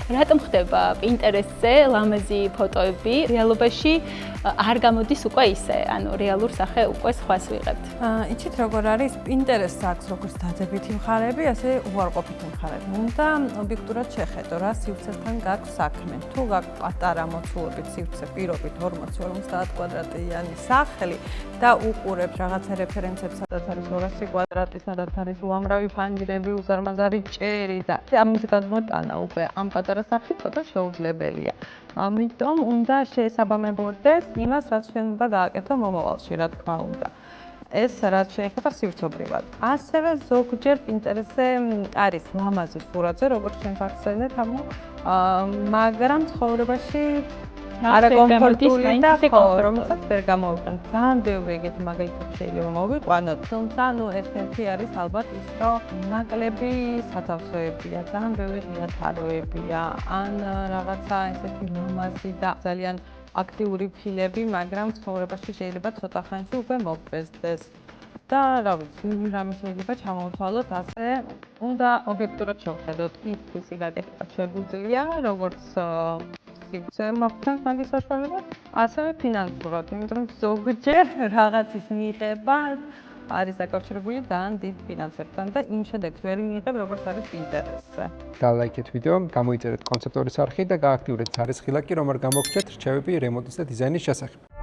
რატომ ხდება Pinterest-ზე ლამაზი ფოტოები? რეალობაში არ გამოდის უკვე ისე, ანუ რეალურ სახე უკვე სხვას ვიღებთ. იცით როგორ არის Pinterest-ს აქვს როგორც დადებითი მხარები, ასე უარყოფითი მხარები. უნდა ობიექტურად შეხედო, რა სივრცესთან გაქვს საქმე. თუ გაქვს პატარა მოცულობით სივრცე პირობით 40-50 კვადრატიანი სახლი და უყურებთ რაღაცა რეფერენსებს, სადაც არის 200 კვადრატი, სადაც არის უამრავი ფანჯრები, უზარმაზარი ჭერი და ამის გადმოტანა უკვე ამ პატარა სახლი ცოტა შეუძლებელია. ამიტომ უნდა შეესაბამებოდეს იმას, რაც ჩვენ უნდა გააკეთო მომავალში, რა თქმა უნდა. ეს რაც შეეხება სივრცობრივად. ასევე ზოგჯერ Pinterest-ზე არის ლამაზი სურათზე, როგორც ჩვენ ვახსენეთ, მაგრამ ცხოვრებაში არაკომფორტული და რომელსაც ვერ გამოვიყენთ. ძალიან ბევრი ეგეთი მაგალითად შეიძლება მოვიყვანოთ, თუმცა ერთ-ერთი არის ალბათ ის, რომ ნაკლები სათავსოებია, ძალიან ბევრი ღიათაროებია, ან რაღაცა ესეთი ლამაზი და ძალიან აქტიური ფილები, მაგრამ ცხოვრებაში შეიძლება ცოტა ხანში უკვე მოგწესდეს. და რა ვიცი, რამე შეიძლება ჩამოვთვალოთ, ასე უნდა ობიექტურად შევხედოთ ის თვისი გადახება შეგვიძლია, როგორც სივრცე მოხდეს მაგის საშუალებას, ასევე ფინანსურად, იმიტომ რომ ზოგჯერ რაღაცის მიღება არის დაკავშირებული ძალიან დიდ ფინანსებთან და იმ შედეგს ვერ მიიღებ, როგორც არის Pinterest-ზე. დალაიქეთ ვიდეო, გამოიწერეთ კონცეპტურის არხი და გააქტიურეთ ხარისხი ლაკი, რომ არ გამოგჩეთ რჩევები რემონტის და დიზაინის შესახებ.